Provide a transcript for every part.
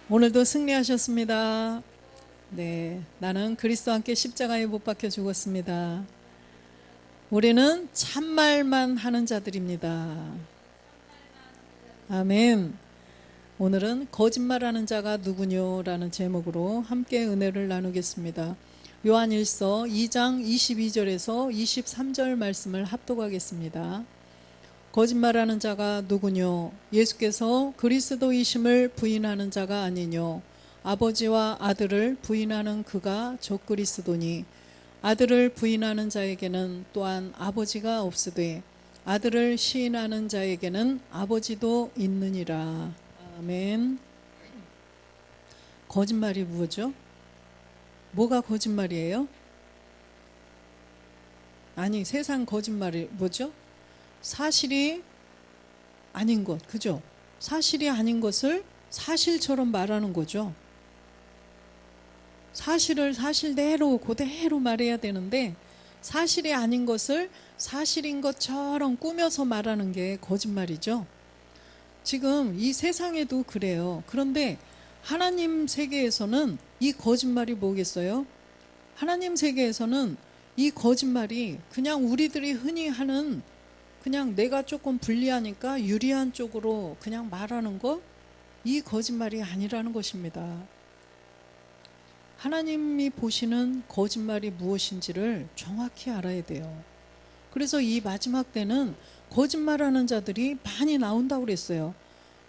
오늘도 승리하셨습니다. 네, 나는 그리스도와 함께 십자가에 못 박혀 죽었습니다. 우리는 참말만 하는 자들입니다. 아멘. 오늘은 거짓말하는 자가 누구뇨? 라는 제목으로 함께 은혜를 나누겠습니다. 요한일서 2장 22절에서 23절 말씀을 합독하겠습니다. 거짓말하는 자가 누구뇨? 예수께서 그리스도이심을 부인하는 자가 아니뇨? 아버지와 아들을 부인하는 그가 적그리스도니 아들을 부인하는 자에게는 또한 아버지가 없으되 아들을 시인하는 자에게는 아버지도 있느니라. 아멘. 거짓말이 뭐죠? 뭐가 거짓말이에요? 아니, 세상 거짓말이 뭐죠? 사실이 아닌 것, 그죠? 사실이 아닌 것을 사실처럼 말하는 거죠. 사실을 사실대로 그대로 말해야 되는데 사실이 아닌 것을 사실인 것처럼 꾸며서 말하는 게 거짓말이죠. 지금 이 세상에도 그래요. 그런데 하나님 세계에서는 이 거짓말이 뭐겠어요? 하나님 세계에서는 이 거짓말이 그냥 우리들이 흔히 하는 그냥 내가 조금 불리하니까 유리한 쪽으로 그냥 말하는 거, 이 거짓말이 아니라는 것입니다. 하나님이 보시는 거짓말이 무엇인지를 정확히 알아야 돼요. 그래서 이 마지막 때는 거짓말하는 자들이 많이 나온다고 그랬어요.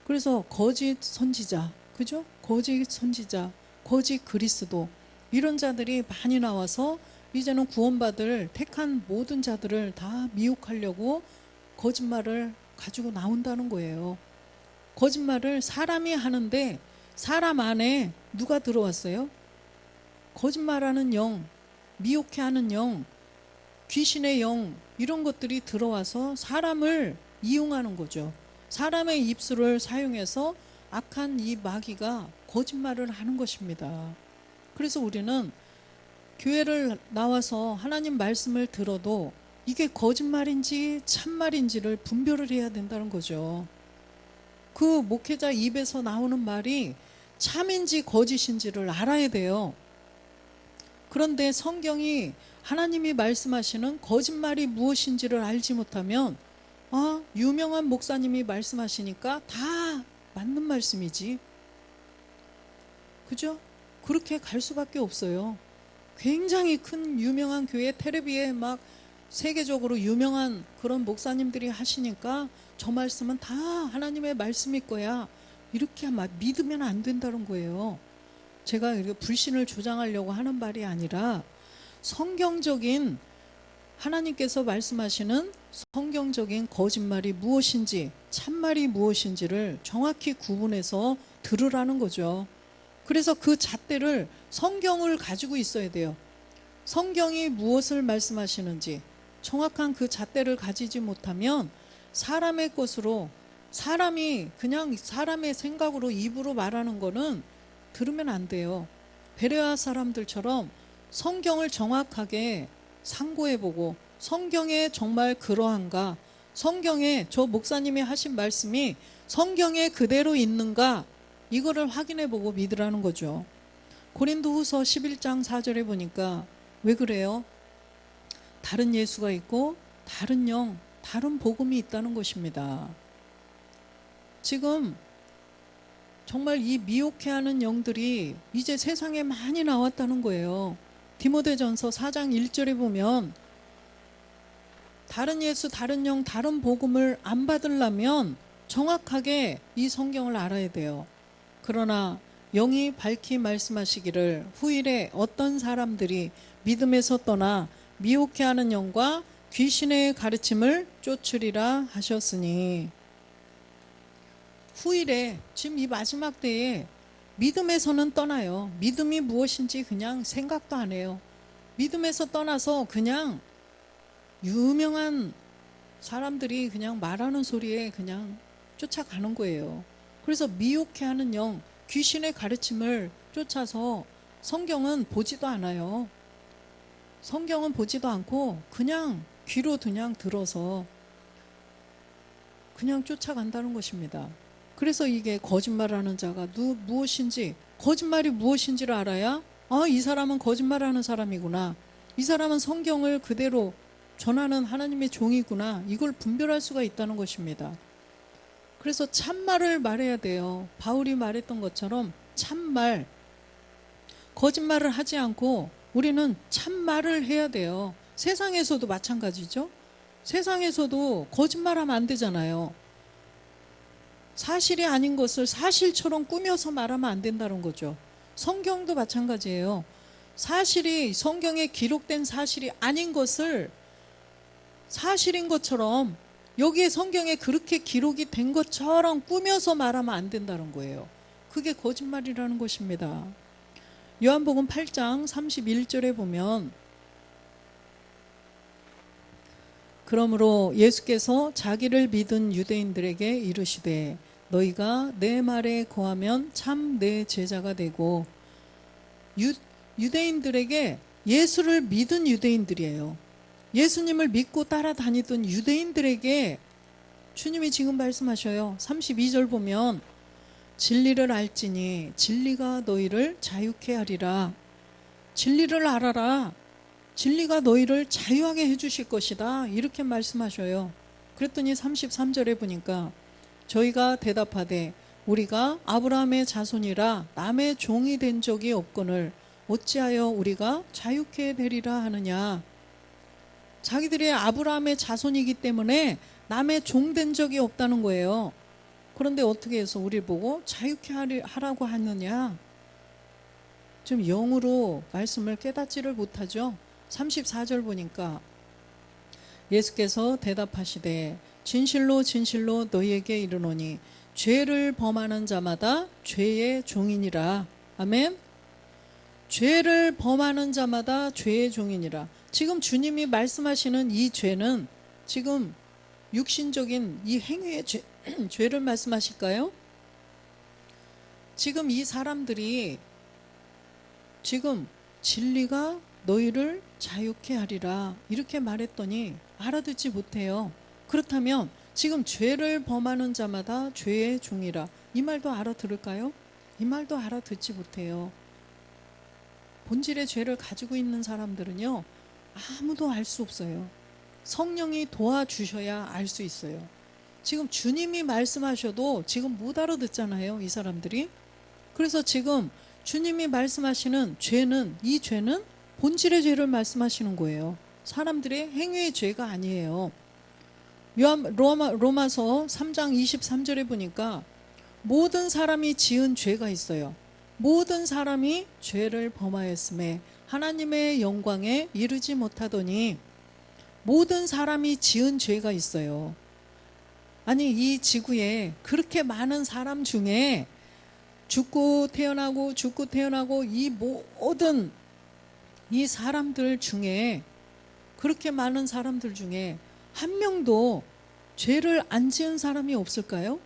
그래서 거짓 선지자, 그죠? 거짓 선지자, 거짓 그리스도, 이런 자들이 많이 나와서 이제는 구원받을 택한 모든 자들을 다 미혹하려고 거짓말을 가지고 나온다는 거예요. 거짓말을 사람이 하는데 사람 안에 누가 들어왔어요? 거짓말하는 영, 미혹해하는 영, 귀신의 영, 이런 것들이 들어와서 사람을 이용하는 거죠. 사람의 입술을 사용해서 악한 이 마귀가 거짓말을 하는 것입니다. 그래서 우리는 교회를 나와서 하나님 말씀을 들어도 이게 거짓말인지 참말인지를 분별을 해야 된다는 거죠. 그 목회자 입에서 나오는 말이 참인지 거짓인지를 알아야 돼요. 그런데 성경이 하나님이 말씀하시는 거짓말이 무엇인지를 알지 못하면 유명한 목사님이 말씀하시니까 다 맞는 말씀이지. 그죠? 그렇게 갈 수밖에 없어요. 굉장히 큰 유명한 교회 텔레비에 막 세계적으로 유명한 그런 목사님들이 하시니까 저 말씀은 다 하나님의 말씀일 거야, 이렇게 믿으면 안 된다는 거예요. 제가 이렇게 불신을 주장하려고 하는 말이 아니라 성경적인, 하나님께서 말씀하시는 성경적인 거짓말이 무엇인지 참말이 무엇인지를 정확히 구분해서 들으라는 거죠. 그래서 그 잣대를, 성경을 가지고 있어야 돼요. 성경이 무엇을 말씀하시는지 정확한 그 잣대를 가지지 못하면 사람의 것으로, 사람이 그냥 사람의 생각으로 입으로 말하는 거는 들으면 안 돼요. 베레아 사람들처럼 성경을 정확하게 상고해보고 성경에 정말 그러한가, 성경에 저 목사님이 하신 말씀이 성경에 그대로 있는가, 이거를 확인해보고 믿으라는 거죠. 고린도후서 11장 4절에 보니까 왜 그래요? 다른 예수가 있고 다른 영, 다른 복음이 있다는 것입니다. 지금 정말 이 미혹해하는 영들이 이제 세상에 많이 나왔다는 거예요. 디모데전서 4장 1절에 보면 다른 예수, 다른 영, 다른 복음을 안 받으려면 정확하게 이 성경을 알아야 돼요. 그러나 영이 밝히 말씀하시기를 후일에 어떤 사람들이 믿음에서 떠나 미혹해하는 영과 귀신의 가르침을 쫓으리라 하셨으니, 후일에, 지금 이 마지막 때에 믿음에서는 떠나요. 믿음이 무엇인지 그냥 생각도 안 해요. 믿음에서 떠나서 그냥 유명한 사람들이 그냥 말하는 소리에 그냥 쫓아가는 거예요. 그래서 미혹해하는 영, 귀신의 가르침을 쫓아서 성경은 보지도 않아요. 성경은 보지도 않고 그냥 귀로 그냥 들어서 그냥 쫓아간다는 것입니다. 그래서 이게 거짓말하는 자가 무엇인지, 거짓말이 무엇인지를 알아야 이 사람은 거짓말하는 사람이구나, 이 사람은 성경을 그대로 전하는 하나님의 종이구나, 이걸 분별할 수가 있다는 것입니다. 그래서 참말을 말해야 돼요. 바울이 말했던 것처럼 참말, 거짓말을 하지 않고 우리는 참말을 해야 돼요. 세상에서도 마찬가지죠. 세상에서도 거짓말하면 안 되잖아요. 사실이 아닌 것을 사실처럼 꾸며서 말하면 안 된다는 거죠. 성경도 마찬가지예요. 사실이, 성경에 기록된 사실이 아닌 것을 사실인 것처럼, 여기에 성경에 그렇게 기록이 된 것처럼 꾸며서 말하면 안 된다는 거예요. 그게 거짓말이라는 것입니다. 요한복음 8장 31절에 보면, 그러므로 예수께서 자기를 믿은 유대인들에게 이르시되 너희가 내 말에 거하면 참 내 제자가 되고, 유대인들에게, 예수를 믿은 유대인들이에요. 예수님을 믿고 따라다니던 유대인들에게 주님이 지금 말씀하셔요. 32절 보면 진리를 알지니 진리가 너희를 자유케 하리라. 진리를 알아라. 진리가 너희를 자유하게 해주실 것이다. 이렇게 말씀하셔요. 그랬더니 33절에 보니까 저희가 대답하되 우리가 아브라함의 자손이라 남의 종이 된 적이 없거늘 어찌하여 우리가 자유케 되리라 하느냐. 자기들이 아브라함의 자손이기 때문에 남의 종 된 적이 없다는 거예요. 그런데 어떻게 해서 우리를 보고 자유케 하라고 하느냐. 좀 영으로 말씀을 깨닫지를 못하죠. 34절 보니까 예수께서 대답하시되 진실로 진실로 너희에게 이르노니 죄를 범하는 자마다 죄의 종이니라. 아멘. 죄를 범하는 자마다 죄의 종이니라. 지금 주님이 말씀하시는 이 죄는 지금 육신적인 이 행위의 죄를 말씀하실까요? 지금 이 사람들이 지금 진리가 너희를 자유케 하리라 이렇게 말했더니 알아듣지 못해요. 그렇다면 지금 죄를 범하는 자마다 죄의 종이라, 이 말도 알아들을까요? 이 말도 알아듣지 못해요. 본질의 죄를 가지고 있는 사람들은요, 아무도 알 수 없어요. 성령이 도와주셔야 알 수 있어요. 지금 주님이 말씀하셔도 지금 못 알아듣잖아요, 이 사람들이. 그래서 지금 주님이 말씀하시는 죄는, 이 죄는 본질의 죄를 말씀하시는 거예요. 사람들의 행위의 죄가 아니에요. 로마서 3장 23절에 보니까 모든 사람이 지은 죄가 있어요. 모든 사람이 죄를 범하였음에 하나님의 영광에 이르지 못하더니, 모든 사람이 지은 죄가 있어요. 아니, 이 지구에 그렇게 많은 사람 중에 죽고 태어나고 이 모든 이 사람들 중에, 그렇게 많은 사람들 중에 한 명도 죄를 안 지은 사람이 없을까요?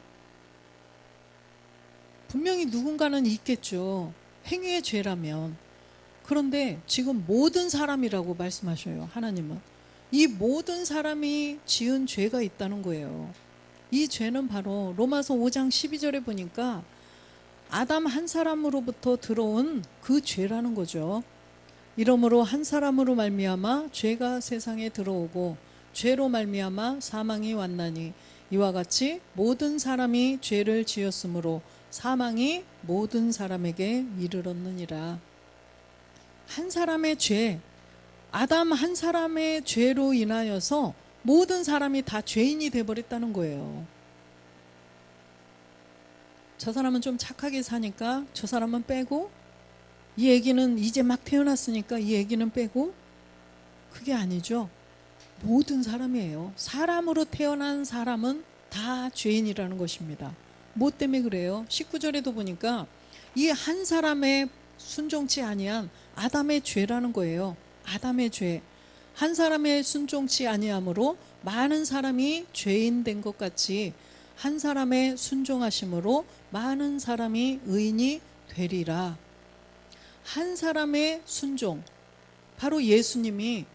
분명히 누군가는 있겠죠. 행위의 죄라면. 그런데 지금 모든 사람이라고 말씀하셔요, 하나님은. 이 모든 사람이 지은 죄가 있다는 거예요. 이 죄는 바로 로마서 5장 12절에 보니까 아담 한 사람으로부터 들어온 그 죄라는 거죠. 이러므로 한 사람으로 말미암아 죄가 세상에 들어오고 죄로 말미암아 사망이 왔나니 이와 같이 모든 사람이 죄를 지었으므로 사망이 모든 사람에게 이르렀느니라. 한 사람의 죄, 아담 한 사람의 죄로 인하여서 모든 사람이 다 죄인이 돼버렸다는 거예요. 저 사람은 좀 착하게 사니까 저 사람은 빼고, 이 애기는 이제 막 태어났으니까 이 애기는 빼고, 그게 아니죠. 모든 사람이에요. 사람으로 태어난 사람은 다 죄인이라는 것입니다. 뭐 때문에 그래요? 19절에도 보니까 이 한 사람의 순종치 아니한 아담의 죄라는 거예요. 아담의 죄. 한 사람의 순종치 아니함으로 많은 사람이 죄인 된 것 같이 한 사람의 순종하심으로 많은 사람이 의인이 되리라. 한 사람의 순종, 바로 예수님이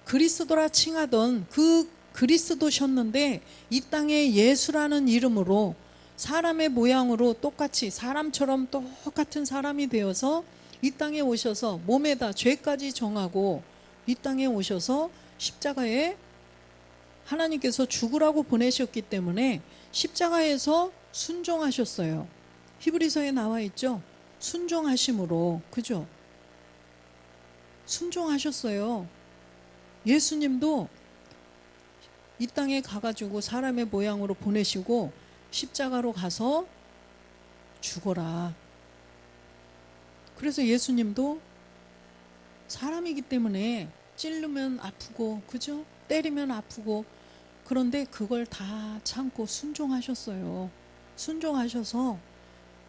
그리스도라 칭하던 그 그리스도셨는데 이 땅에 예수라는 이름으로 사람의 모양으로 똑같이 사람처럼 똑같은 사람이 되어서 이 땅에 오셔서 몸에다 죄까지 정하고 이 땅에 오셔서 십자가에 하나님께서 죽으라고 보내셨기 때문에 십자가에서 순종하셨어요. 히브리서에 나와 있죠. 순종하심으로, 그죠? 순종하셨어요. 예수님도 이 땅에 가가지고 사람의 모양으로 보내시고 십자가로 가서 죽어라. 그래서 예수님도 사람이기 때문에 찔르면 아프고, 그죠? 때리면 아프고, 그런데 그걸 다 참고 순종하셨어요. 순종하셔서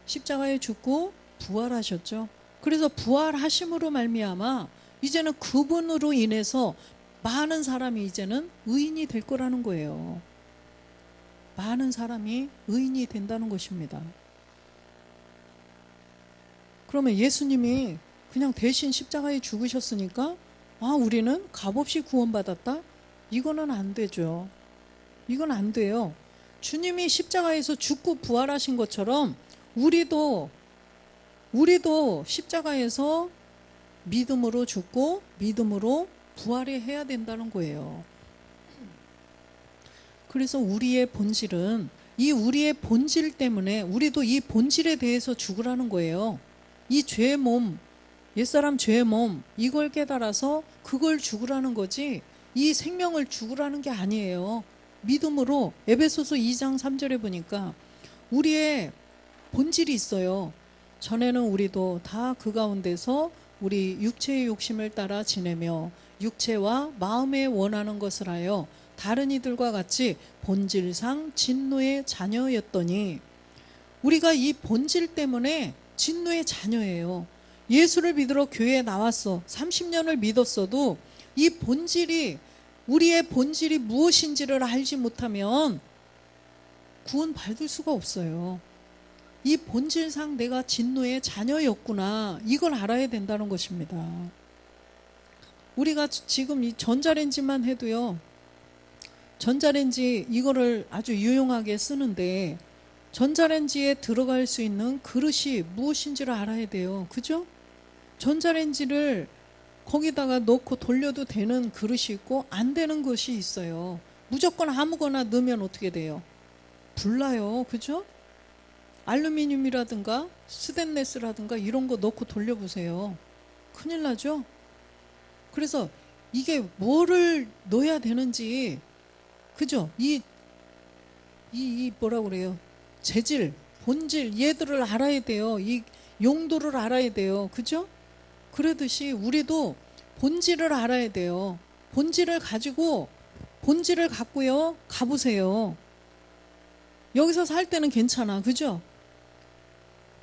십자가에 죽고 부활하셨죠. 그래서 부활하심으로 말미암아 이제는 그분으로 인해서 많은 사람이 이제는 의인이 될 거라는 거예요. 많은 사람이 의인이 된다는 것입니다. 그러면 예수님이 그냥 대신 십자가에 죽으셨으니까 우리는 값없이 구원받았다? 이거는 안 되죠. 이건 안 돼요. 주님이 십자가에서 죽고 부활하신 것처럼 우리도 십자가에서 믿음으로 죽고 믿음으로 부활해야 된다는 거예요. 그래서 우리의 본질은 우리의 본질 때문에 우리도 이 본질에 대해서 죽으라는 거예요. 이 죄의 몸, 옛사람 죄의 몸, 이걸 깨달아서 그걸 죽으라는 거지 이 생명을 죽으라는 게 아니에요. 믿음으로 에베소서 2장 3절에 보니까 우리의 본질이 있어요. 전에는 우리도 다 그 가운데서 우리 육체의 욕심을 따라 지내며 육체와 마음에 원하는 것을 하여 다른 이들과 같이 본질상 진노의 자녀였더니 우리가 이 본질 때문에 진노의 자녀예요. 예수를 믿으러 교회에 나왔어. 30년을 믿었어도 이 본질이 우리의 본질이 무엇인지를 알지 못하면 구원 받을 수가 없어요. 이 본질상 내가 진노의 자녀였구나. 이걸 알아야 된다는 것입니다. 우리가 지금 이 전자레인지만 해도요. 전자레인지 이거를 아주 유용하게 쓰는데 전자레인지에 들어갈 수 있는 그릇이 무엇인지를 알아야 돼요. 그죠? 전자레인지를 거기다가 넣고 돌려도 되는 그릇이 있고 안 되는 것이 있어요. 무조건 아무거나 넣으면 어떻게 돼요? 불나요. 그죠? 알루미늄이라든가 스테인리스라든가 이런 거 넣고 돌려보세요. 큰일 나죠? 그래서 이게 뭐를 넣어야 되는지, 그죠? 이 뭐라 그래요? 재질, 본질, 얘들을 알아야 돼요. 이 용도를 알아야 돼요. 그죠? 그러듯이 우리도 본질을 알아야 돼요. 본질을 갖고요. 가보세요. 여기서 살 때는 괜찮아. 그죠?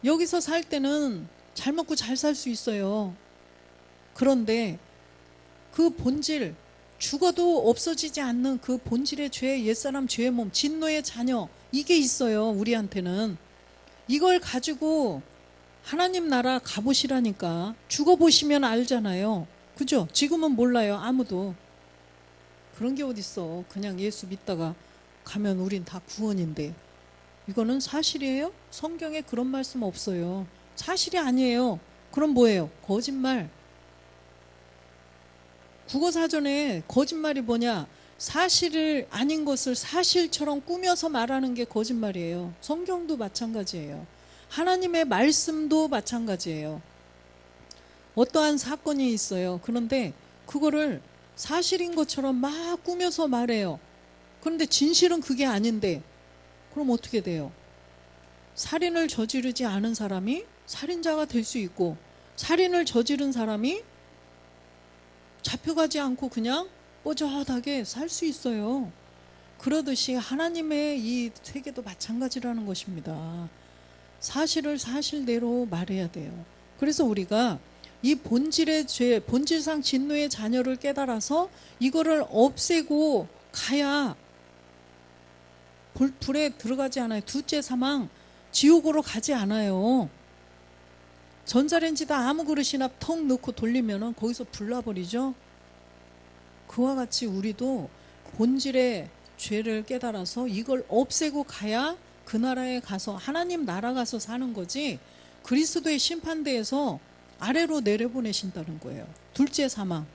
여기서 살 때는 잘 먹고 잘 살 수 있어요. 그런데 그 본질, 죽어도 없어지지 않는 그 본질의 죄, 옛사람 죄의 몸, 진노의 자녀, 이게 있어요. 우리한테는. 이걸 가지고 하나님 나라 가보시라니까. 죽어보시면 알잖아요. 그죠? 지금은 몰라요. 아무도. 그런 게 어딨어. 그냥 예수 믿다가 가면 우린 다 구원인데. 이거는 사실이에요? 성경에 그런 말씀 없어요. 사실이 아니에요. 그럼 뭐예요? 거짓말. 국어사전에 거짓말이 뭐냐? 사실을 아닌 것을 사실처럼 꾸며서 말하는 게 거짓말이에요. 성경도 마찬가지예요. 하나님의 말씀도 마찬가지예요. 어떠한 사건이 있어요. 그런데 그거를 사실인 것처럼 막 꾸며서 말해요. 그런데 진실은 그게 아닌데 그럼 어떻게 돼요? 살인을 저지르지 않은 사람이 살인자가 될 수 있고 살인을 저지른 사람이 잡혀가지 않고 그냥 뽀젓하게 살 수 있어요. 그러듯이 하나님의 이 세계도 마찬가지라는 것입니다. 사실을 사실대로 말해야 돼요. 그래서 우리가 이 본질의 죄, 본질상 진노의 자녀를 깨달아서 이거를 없애고 가야 불에 들어가지 않아요. 둘째 사망, 지옥으로 가지 않아요. 전자레인지다 아무 그릇이나 턱 넣고 돌리면은 거기서 불나버리죠. 그와 같이 우리도 본질의 죄를 깨달아서 이걸 없애고 가야 그 나라에 가서 하나님 나라 가서 사는 거지 그리스도의 심판대에서 아래로 내려보내신다는 거예요. 둘째 사망,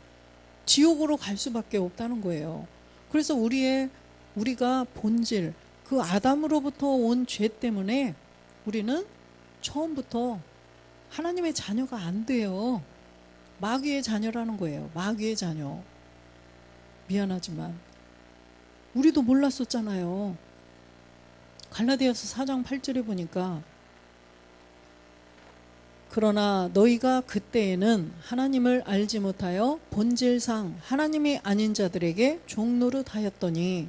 지옥으로 갈 수밖에 없다는 거예요. 그래서 우리가 본질, 그 아담으로부터 온 죄 때문에 우리는 처음부터 하나님의 자녀가 안 돼요. 마귀의 자녀라는 거예요. 마귀의 자녀. 미안하지만 우리도 몰랐었잖아요. 갈라디아서 4장 8절에 보니까 그러나 너희가 그때에는 하나님을 알지 못하여 본질상 하나님이 아닌 자들에게 종노릇하였더니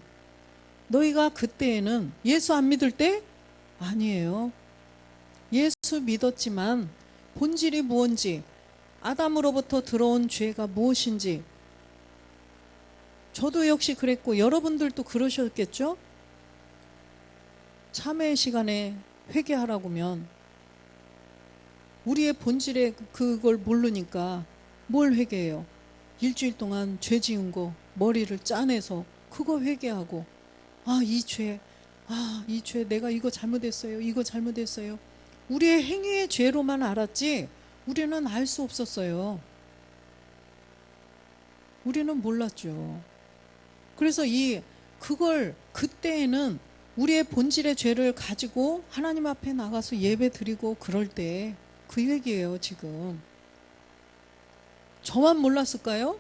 너희가 그때에는 예수 안 믿을 때? 아니에요. 예수 믿었지만 본질이 무엇인지 아담으로부터 들어온 죄가 무엇인지 저도 역시 그랬고 여러분들도 그러셨겠죠? 참회 시간에 회개하라고면 우리의 본질에 그걸 모르니까 뭘 회개해요? 일주일 동안 죄 지은 거 머리를 짜내서 그거 회개하고 이 죄 내가 이거 잘못했어요. 이거 잘못했어요. 우리의 행위의 죄로만 알았지 우리는 알 수 없었어요. 우리는 몰랐죠. 그래서 그걸 그때에는 우리의 본질의 죄를 가지고 하나님 앞에 나가서 예배 드리고 그럴 때 그 얘기예요. 지금 저만 몰랐을까요?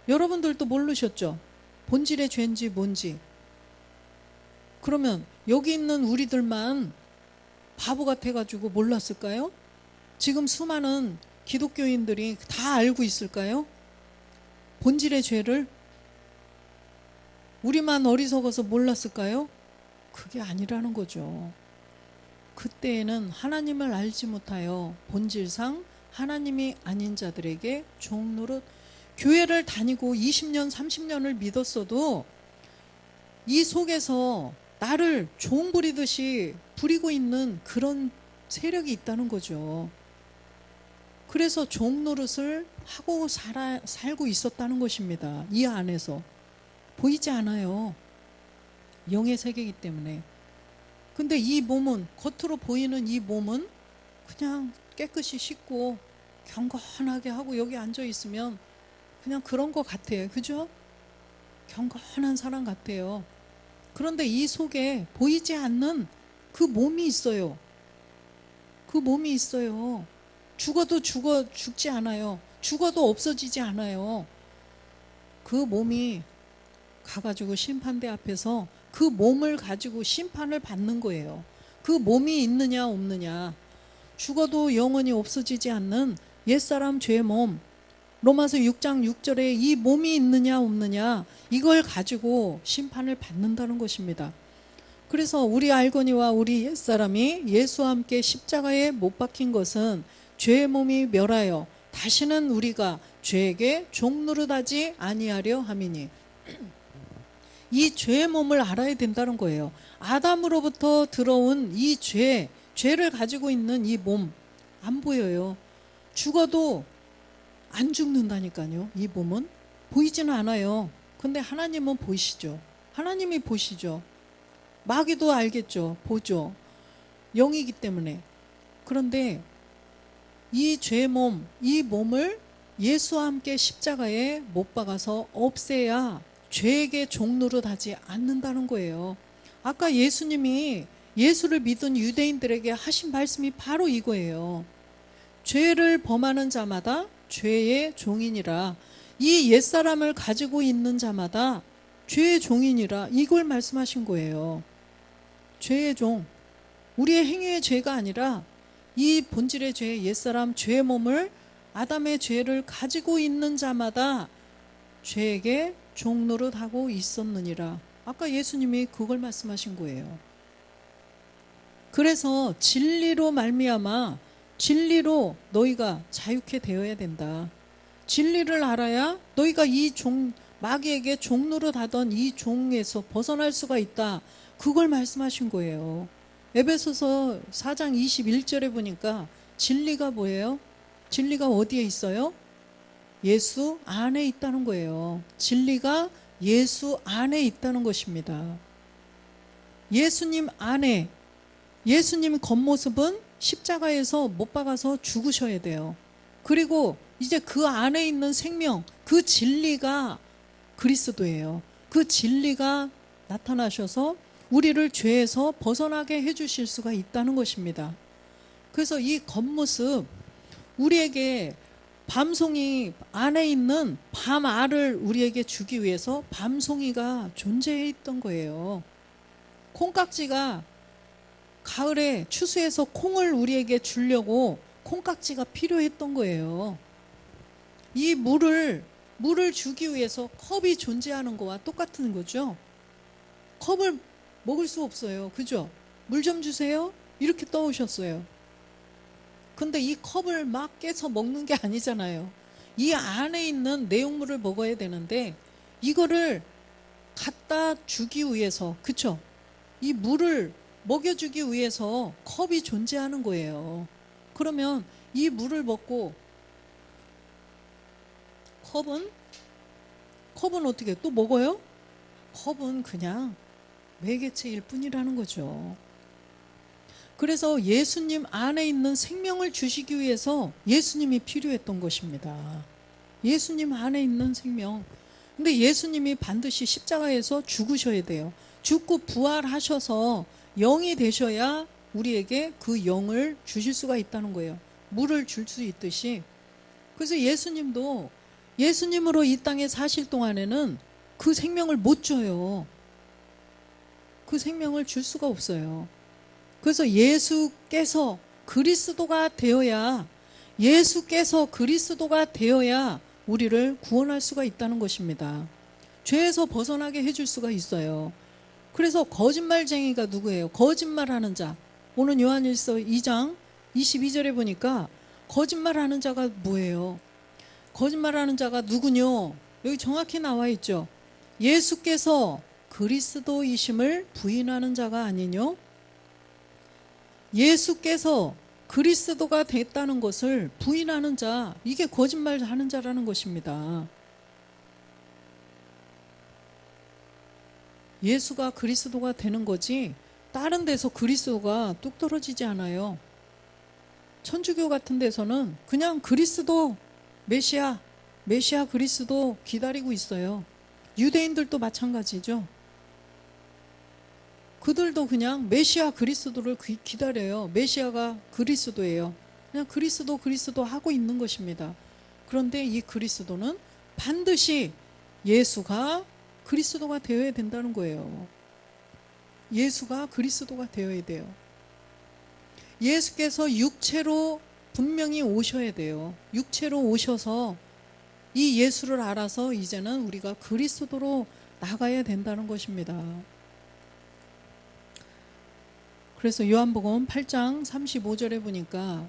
여러분들도 모르셨죠? 본질의 죄인지 뭔지. 그러면 여기 있는 우리들만 바보 같아가지고 몰랐을까요? 지금 수많은 기독교인들이 다 알고 있을까요? 본질의 죄를 우리만 어리석어서 몰랐을까요? 그게 아니라는 거죠. 그때에는 하나님을 알지 못하여 본질상 하나님이 아닌 자들에게 종노릇 교회를 다니고 20년 30년을 믿었어도 이 속에서 나를 종 부리듯이 부리고 있는 그런 세력이 있다는 거죠. 그래서 종 노릇을 하고 살고 있었다는 것입니다. 이 안에서 보이지 않아요. 영의 세계이기 때문에. 근데 이 몸은, 겉으로 보이는 이 몸은 그냥 깨끗이 씻고 경건하게 하고 여기 앉아 있으면 그냥 그런 것 같아요. 그죠? 경건한 사람 같아요. 그런데 이 속에 보이지 않는 그 몸이 있어요. 그 몸이 있어요. 죽어도 죽지 않아요. 죽어도 없어지지 않아요. 그 몸이 가가지고 심판대 앞에서 그 몸을 가지고 심판을 받는 거예요. 그 몸이 있느냐 없느냐. 죽어도 영원히 없어지지 않는 옛사람 죄의 몸, 로마서 6장 6절에 이 몸이 있느냐 없느냐, 이걸 가지고 심판을 받는다는 것입니다. 그래서 우리 알거니와 우리 옛사람이 예수와 함께 십자가에 못 박힌 것은 죄의 몸이 멸하여 다시는 우리가 죄에게 종노릇하지 아니하려 함이니, 이 죄의 몸을 알아야 된다는 거예요. 아담으로부터 들어온 이 죄를 가지고 있는 이 몸 안 보여요. 죽어도 안 죽는다니까요. 이 몸은 보이지는 않아요. 근데 하나님은 보이시죠. 하나님이 보시죠. 마귀도 알겠죠. 보죠. 영이기 때문에. 그런데 이 죄의 몸, 이 몸을 예수와 함께 십자가에 못 박아서 없애야 죄에게 종노릇하지 않는다는 거예요. 아까 예수님이 예수를 믿은 유대인들에게 하신 말씀이 바로 이거예요. 죄를 범하는 자마다 죄의 종이니라. 이 옛사람을 가지고 있는 자마다 죄의 종이니라. 이걸 말씀하신 거예요. 죄의 종. 우리의 행위의 죄가 아니라 이 본질의 죄, 옛사람 죄의 몸을, 아담의 죄를 가지고 있는 자마다 죄에게 종노릇하고 있었느니라. 아까 예수님이 그걸 말씀하신 거예요. 그래서 진리로 말미암아 진리로 너희가 자유케 되어야 된다. 진리를 알아야 너희가 이 마귀에게 종노릇하던 이 종에서 벗어날 수가 있다. 그걸 말씀하신 거예요. 에베소서 4장 21절에 보니까 진리가 뭐예요? 진리가 어디에 있어요? 예수 안에 있다는 거예요. 진리가 예수 안에 있다는 것입니다. 예수님 안에 예수님 겉모습은 십자가에서 못 박아서 죽으셔야 돼요. 그리고 이제 그 안에 있는 생명, 그 진리가 그리스도예요. 그 진리가 나타나셔서 우리를 죄에서 벗어나게 해주실 수가 있다는 것입니다. 그래서 이 겉모습, 우리에게 밤송이 안에 있는 밤알을 우리에게 주기 위해서 밤송이가 존재해 있던 거예요. 콩깍지가 가을에 추수해서 콩을 우리에게 주려고 콩깍지가 필요했던 거예요. 이 물을 주기 위해서 컵이 존재하는 거와 똑같은 거죠. 컵을 먹을 수 없어요. 그죠? 물 좀 주세요. 이렇게 떠오셨어요. 근데 이 컵을 막 깨서 먹는 게 아니잖아요. 이 안에 있는 내용물을 먹어야 되는데 이거를 갖다 주기 위해서, 그쵸? 이 물을 먹여주기 위해서 컵이 존재하는 거예요. 그러면 이 물을 먹고 컵은 어떻게 또 먹어요? 컵은 그냥 매개체일 뿐이라는 거죠. 그래서 예수님 안에 있는 생명을 주시기 위해서 예수님이 필요했던 것입니다. 예수님 안에 있는 생명. 근데 예수님이 반드시 십자가에서 죽으셔야 돼요. 죽고 부활하셔서 영이 되셔야 우리에게 그 영을 주실 수가 있다는 거예요. 물을 줄 수 있듯이. 그래서 예수님도 예수님으로 이 땅에 사실 동안에는 그 생명을 못 줘요. 그 생명을 줄 수가 없어요. 그래서 예수께서 그리스도가 되어야 우리를 구원할 수가 있다는 것입니다. 죄에서 벗어나게 해줄 수가 있어요. 그래서 거짓말쟁이가 누구예요? 거짓말하는 자. 오늘 요한일서 2장 22절에 보니까 거짓말하는 자가 뭐예요? 거짓말하는 자가 누구뇨? 여기 정확히 나와 있죠. 예수께서 그리스도이심을 부인하는 자가 아니뇨? 예수께서 그리스도가 됐다는 것을 부인하는 자, 이게 거짓말하는 자라는 것입니다. 예수가 그리스도가 되는 거지 다른 데서 그리스도가 뚝 떨어지지 않아요. 천주교 같은 데서는 그냥 그리스도 메시아 그리스도 기다리고 있어요. 유대인들도 마찬가지죠. 그들도 그냥 메시아 그리스도를 기다려요. 메시아가 그리스도예요. 그냥 그리스도 하고 있는 것입니다. 그런데 이 그리스도는 반드시 예수가 그리스도가 되어야 된다는 거예요. 예수가 그리스도가 되어야 돼요. 예수께서 육체로 분명히 오셔야 돼요. 육체로 오셔서 이 예수를 알아서 이제는 우리가 그리스도로 나가야 된다는 것입니다. 그래서 요한복음 8장 35절에 보니까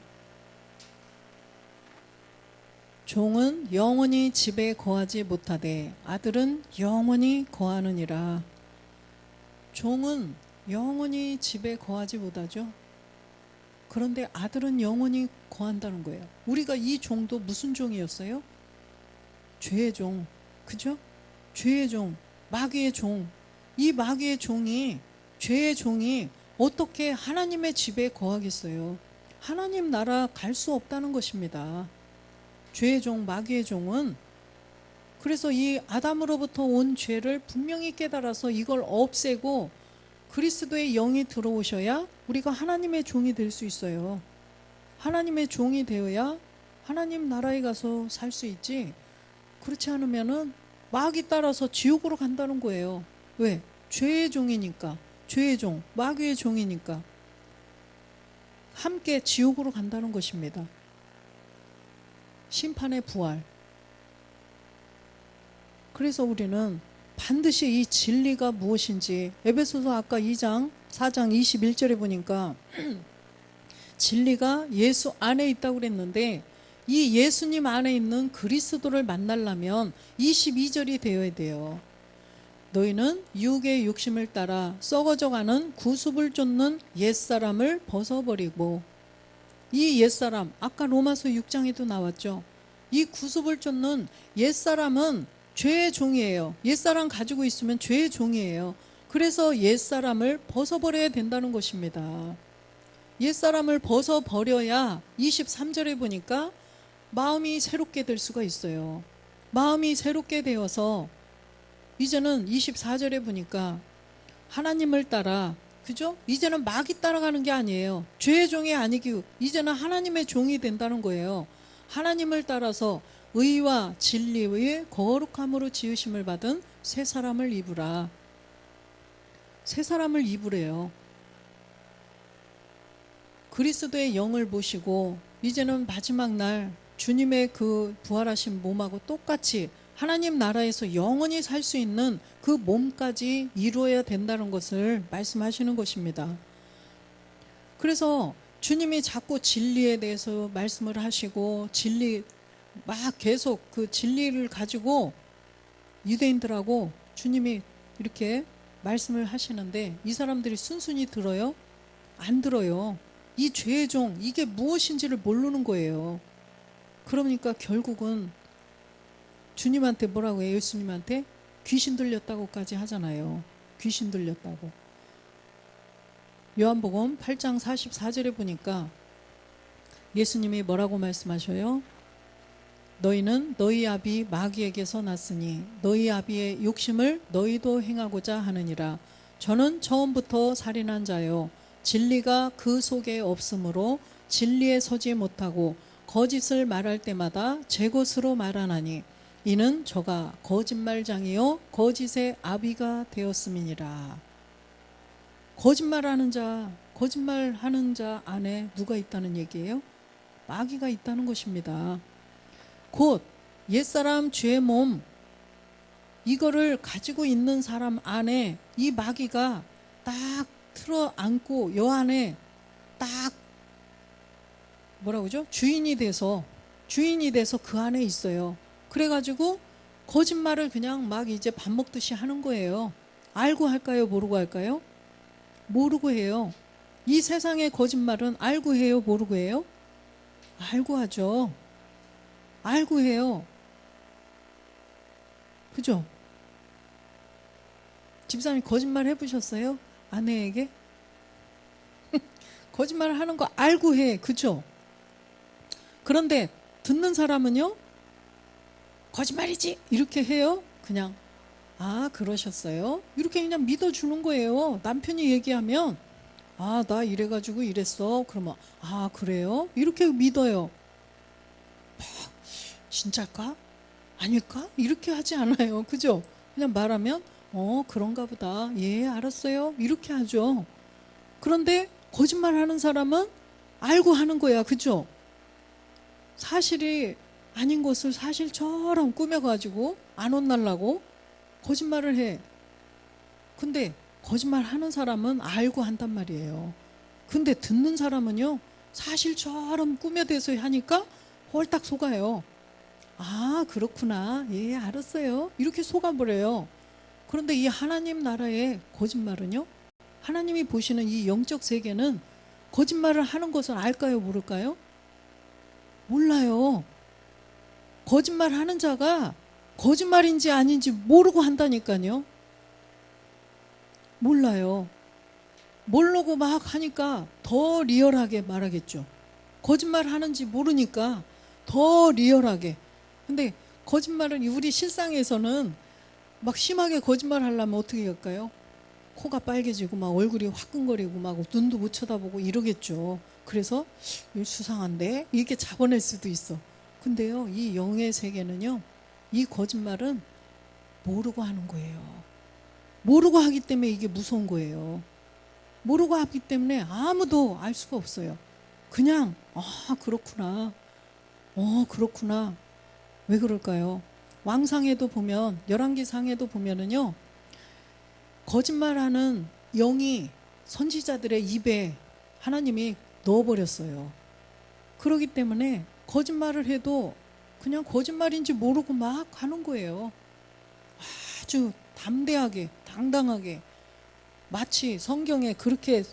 종은 영원히 집에 거하지 못하되 아들은 영원히 거하느니라. 종은 영원히 집에 거하지 못하죠. 그런데 아들은 영원히 거한다는 거예요. 우리가 이 종도 무슨 종이었어요? 죄의 종, 그죠? 죄의 종, 마귀의 종. 이 마귀의 종이, 죄의 종이 어떻게 하나님의 집에 거하겠어요? 하나님 나라 갈 수 없다는 것입니다. 죄의 종, 마귀의 종은. 그래서 이 아담으로부터 온 죄를 분명히 깨달아서 이걸 없애고 그리스도의 영이 들어오셔야 우리가 하나님의 종이 될 수 있어요. 하나님의 종이 되어야 하나님 나라에 가서 살 수 있지. 그렇지 않으면은 마귀 따라서 지옥으로 간다는 거예요. 왜? 죄의 종이니까. 죄의 종, 마귀의 종이니까 함께 지옥으로 간다는 것입니다. 심판의 부활. 그래서 우리는 반드시 이 진리가 무엇인지, 에베소서 아까 2장 4장 21절에 보니까 진리가 예수 안에 있다고 그랬는데 이 예수님 안에 있는 그리스도를 만나려면 22절이 되어야 돼요. 너희는 육의 욕심을 따라 썩어져가는 구습을 쫓는 옛사람을 벗어버리고. 이 옛사람, 아까 로마서 6장에도 나왔죠. 이 구습을 쫓는 옛사람은 죄의 종이에요. 옛사람 가지고 있으면 죄의 종이에요. 그래서 옛사람을 벗어버려야 된다는 것입니다. 옛사람을 벗어버려야 23절에 보니까 마음이 새롭게 될 수가 있어요. 마음이 새롭게 되어서 이제는 24절에 보니까 하나님을 따라, 그죠? 이제는 마귀 따라가는 게 아니에요. 죄의 종이 아니고 이제는 하나님의 종이 된다는 거예요. 하나님을 따라서 의와 진리의 거룩함으로 지으심을 받은 새 사람을 입으라. 새 사람을 입으래요. 그리스도의 영을 보시고 이제는 마지막 날 주님의 그 부활하신 몸하고 똑같이 하나님 나라에서 영원히 살 수 있는 그 몸까지 이루어야 된다는 것을 말씀하시는 것입니다. 그래서 주님이 자꾸 진리에 대해서 말씀을 하시고 진리 막 계속 그 진리를 가지고 유대인들하고 주님이 이렇게 말씀을 하시는데 이 사람들이 순순히 들어요? 안 들어요. 이 죄의 종, 이게 무엇인지를 모르는 거예요. 그러니까 결국은 주님한테 뭐라고 해요? 예수님한테 귀신 들렸다고까지 하잖아요. 귀신 들렸다고. 요한복음 8장 44절에 보니까 예수님이 뭐라고 말씀하셔요? 너희는 너희 아비 마귀에게서 났으니 너희 아비의 욕심을 너희도 행하고자 하느니라. 저는 처음부터 살인한 자요 진리가 그 속에 없으므로 진리에 서지 못하고 거짓을 말할 때마다 제 것으로 말하나니 이는 저가 거짓말장이요 거짓의 아비가 되었음이니라. 거짓말하는 자, 거짓말하는 자 안에 누가 있다는 얘기예요? 마귀가 있다는 것입니다. 곧 옛사람 죄의 몸 이거를 가지고 있는 사람 안에 이 마귀가 딱 틀어 안고 여 안에 딱 뭐라고 그러죠? 주인이 돼서 그 안에 있어요. 그래가지고 거짓말을 그냥 막 이제 밥 먹듯이 하는 거예요. 알고 할까요? 모르고 할까요? 모르고 해요. 이 세상의 거짓말은 알고 해요? 모르고 해요? 알고 하죠. 알고 해요. 그죠? 집사님 거짓말 해보셨어요? 아내에게? 거짓말을 하는 거 알고 해. 그죠? 그런데 듣는 사람은요? 거짓말이지! 이렇게 해요. 그냥 아 그러셨어요? 이렇게 그냥 믿어주는 거예요. 남편이 얘기하면 아 나 이래가지고 이랬어. 그러면 아 그래요? 이렇게 믿어요. 진짜일까? 아닐까? 이렇게 하지 않아요. 그죠? 그냥 말하면 그런가 보다. 예 알았어요. 이렇게 하죠. 그런데 거짓말하는 사람은 알고 하는 거야. 그죠? 사실이 아닌 것을 사실처럼 꾸며가지고 안 혼날라고 거짓말을 해. 근데 거짓말하는 사람은 알고 한단 말이에요. 근데 듣는 사람은요 사실처럼 꾸며대서 하니까 홀딱 속아요. 아 그렇구나. 예 알았어요. 이렇게 속아버려요. 그런데 이 하나님 나라의 거짓말은요 하나님이 보시는 이 영적 세계는 거짓말을 하는 것을 알까요 모를까요? 몰라요. 거짓말하는 자가 거짓말인지 아닌지 모르고 한다니까요. 몰라요. 모르고 막 하니까 더 리얼하게 말하겠죠. 거짓말 하는지 모르니까 더 리얼하게. 근데 거짓말은 우리 실상에서는 막 심하게 거짓말 하려면 어떻게 할까요? 코가 빨개지고 막 얼굴이 화끈거리고 막 눈도 못 쳐다보고 이러겠죠. 그래서 수상한데 이렇게 잡아낼 수도 있어. 근데요 이 영의 세계는요 이 거짓말은 모르고 하는 거예요. 모르고 하기 때문에 이게 무서운 거예요. 모르고 하기 때문에 아무도 알 수가 없어요. 그냥 그렇구나. 그렇구나. 왜 그럴까요? 왕상에도 보면 열왕기상에도 보면은요 거짓말하는 영이 선지자들의 입에 하나님이 넣어버렸어요. 그러기 때문에 거짓말을 해도 그냥 거짓말인지 모르고 막 하는 거예요. 아주 담대하게 당당하게 마치 성경에 그렇게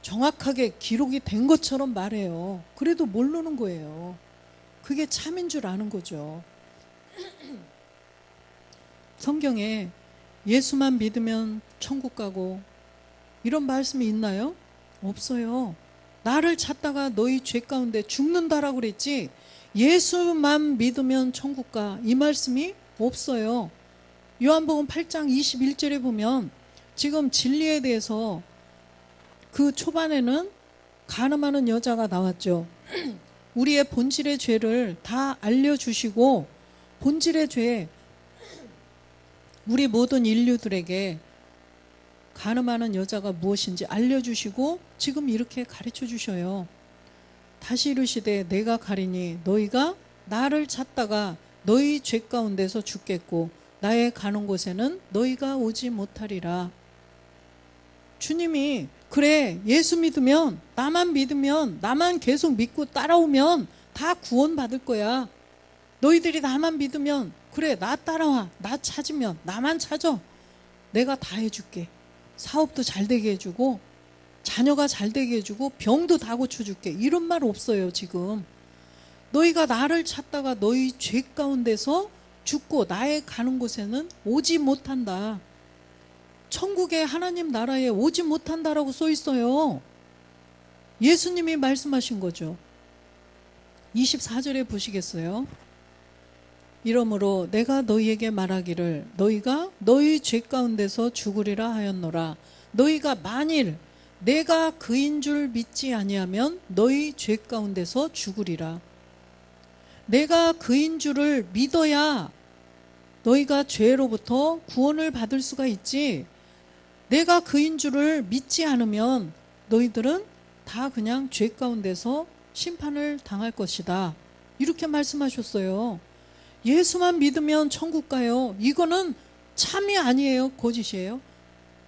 정확하게 기록이 된 것처럼 말해요. 그래도 모르는 거예요. 그게 참인 줄 아는 거죠. 성경에 예수만 믿으면 천국 가고 이런 말씀이 있나요? 없어요. 나를 찾다가 너희 죄 가운데 죽는다라고 그랬지 예수만 믿으면 천국 가 이 말씀이 없어요. 요한복음 8장 21절에 보면 지금 진리에 대해서 그 초반에는 간음하는 여자가 나왔죠. 우리의 본질의 죄를 다 알려주시고 본질의 죄 우리 모든 인류들에게 간음하는 여자가 무엇인지 알려주시고 지금 이렇게 가르쳐 주셔요. 다시 이르시되 내가 가리니 너희가 나를 찾다가 너희 죄 가운데서 죽겠고 나의 가는 곳에는 너희가 오지 못하리라. 주님이 그래 예수 믿으면 나만 계속 믿고 따라오면 다 구원받을 거야. 너희들이 나만 믿으면 그래 나 따라와 나 찾으면 나만 찾아 내가 다 해줄게. 사업도 잘 되게 해주고 자녀가 잘 되게 해주고 병도 다 고쳐줄게. 이런 말 없어요 지금. 너희가 나를 찾다가 너희 죄 가운데서 죽고 나의 가는 곳에는 오지 못한다. 천국에 하나님 나라에 오지 못한다라고 써 있어요. 예수님이 말씀하신 거죠. 24절에 보시겠어요? 이러므로 내가 너희에게 말하기를 너희가 너희 죄 가운데서 죽으리라 하였노라. 너희가 만일 내가 그인 줄 믿지 아니하면 너희 죄 가운데서 죽으리라. 내가 그인 줄을 믿어야 너희가 죄로부터 구원을 받을 수가 있지. 내가 그인 줄을 믿지 않으면 너희들은 다 그냥 죄 가운데서 심판을 당할 것이다. 이렇게 말씀하셨어요. 예수만 믿으면 천국 가요. 이거는 참이 아니에요. 거짓이에요.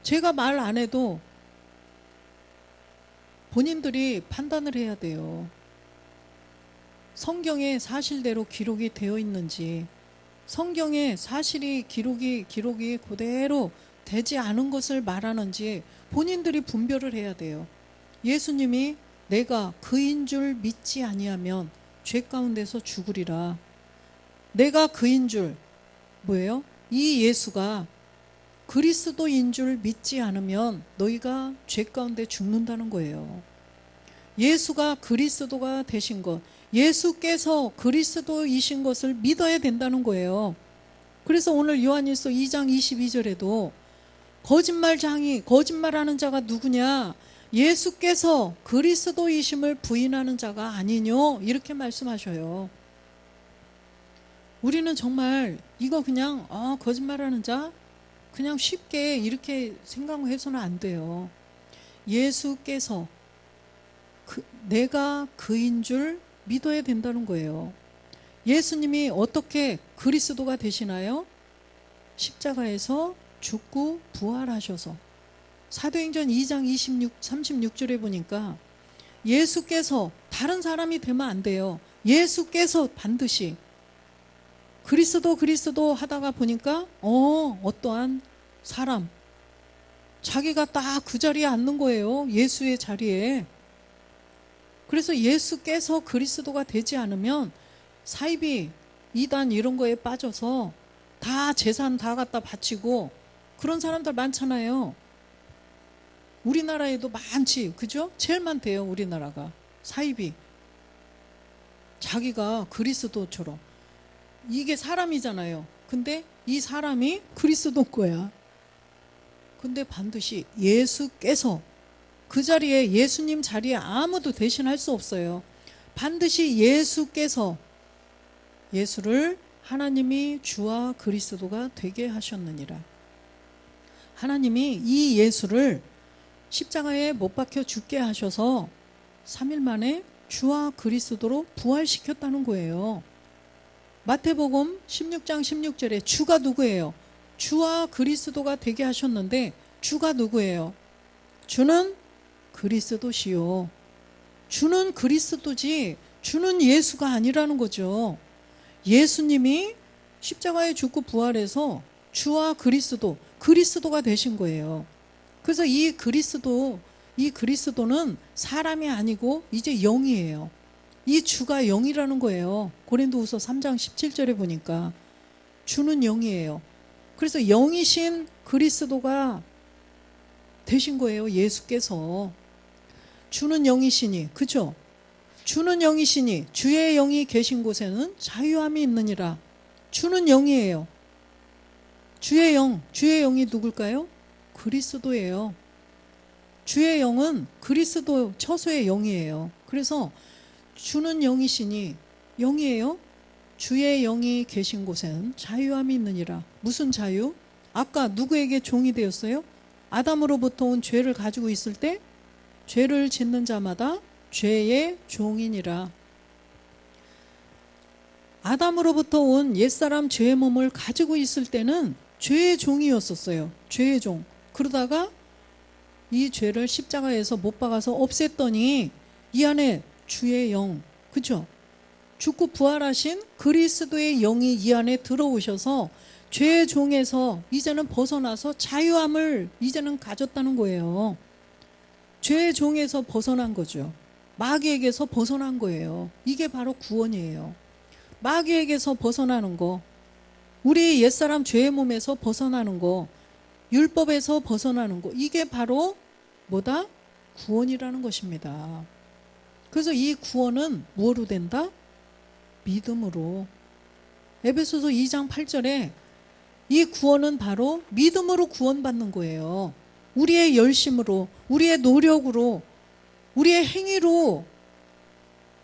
제가 말 안 해도 본인들이 판단을 해야 돼요. 성경에 사실대로 기록이 되어 있는지, 성경에 사실이 기록이 그대로 되지 않은 것을 말하는지 본인들이 분별을 해야 돼요. 예수님이 내가 그인 줄 믿지 아니하면 죄 가운데서 죽으리라. 내가 그인 줄 뭐예요? 이 예수가 그리스도인 줄 믿지 않으면 너희가 죄 가운데 죽는다는 거예요. 예수가 그리스도가 되신 것, 예수께서 그리스도이신 것을 믿어야 된다는 거예요. 그래서 오늘 요한일서 2장 22절에도 거짓말하는 자가 누구냐? 예수께서 그리스도이심을 부인하는 자가 아니뇨? 이렇게 말씀하셔요. 우리는 정말 이거 그냥 거짓말하는 자? 그냥 쉽게 이렇게 생각해서는 안 돼요. 예수께서 내가 그인 줄 믿어야 된다는 거예요. 예수님이 어떻게 그리스도가 되시나요? 십자가에서 죽고 부활하셔서. 사도행전 2장 36절에 보니까 예수께서 다른 사람이 되면 안 돼요. 예수께서 반드시 그리스도 하다가 보니까 어떠한 사람 자기가 딱 그 자리에 앉는 거예요. 예수의 자리에. 그래서 예수께서 그리스도가 되지 않으면 사이비, 이단 이런 거에 빠져서 다 재산 다 갖다 바치고 그런 사람들 많잖아요. 우리나라에도 많지, 그죠? 제일 많대요, 우리나라가. 사이비. 자기가 그리스도처럼. 이게 사람이잖아요. 근데 이 사람이 그리스도인 거야. 근데 반드시 예수께서 그 자리에, 예수님 자리에 아무도 대신할 수 없어요. 반드시 예수께서 예수를 하나님이 주와 그리스도가 되게 하셨느니라. 하나님이 이 예수를 십자가에 못 박혀 죽게 하셔서 3일 만에 주와 그리스도로 부활시켰다는 거예요. 마태복음 16장 16절에 주가 누구예요? 주와 그리스도가 되게 하셨는데 주가 누구예요? 주는 그리스도시요. 주는 그리스도지 주는 예수가 아니라는 거죠. 예수님이 십자가에 죽고 부활해서 주와 그리스도가 되신 거예요. 그래서 이 그리스도는 사람이 아니고 이제 영이에요. 이 주가 영이라는 거예요. 고린도후서 3장 17절에 보니까 주는 영이에요. 그래서 영이신 그리스도가 되신 거예요. 예수께서. 주는 영이시니, 그죠? 주는 영이시니 주의 영이 계신 곳에는 자유함이 있느니라. 주는 영이에요. 주의 영이 누굴까요? 그리스도예요. 주의 영은 그리스도 처소의 영이에요. 그래서 주는 영이시니, 영이에요. 주의 영이 계신 곳에는 자유함이 있느니라. 무슨 자유? 아까 누구에게 종이 되었어요? 아담으로부터 온 죄를 가지고 있을 때 죄를 짓는 자마다 죄의 종이니라. 아담으로부터 온 옛사람 죄의 몸을 가지고 있을 때는 죄의 종이었었어요. 죄의 종. 그러다가 이 죄를 십자가에서 못 박아서 없앴더니 이 안에 주의 영, 그죠? 죽고 부활하신 그리스도의 영이 이 안에 들어오셔서 죄의 종에서 이제는 벗어나서 자유함을 이제는 가졌다는 거예요. 죄의 종에서 벗어난 거죠. 마귀에게서 벗어난 거예요. 이게 바로 구원이에요. 마귀에게서 벗어나는 거, 우리 옛사람 죄의 몸에서 벗어나는 거, 율법에서 벗어나는 거, 이게 바로 뭐다? 구원이라는 것입니다. 그래서 이 구원은 무엇으로 된다? 믿음으로. 에베소서 2장 8절에 이 구원은 바로 믿음으로 구원받는 거예요. 우리의 열심으로, 우리의 노력으로, 우리의 행위로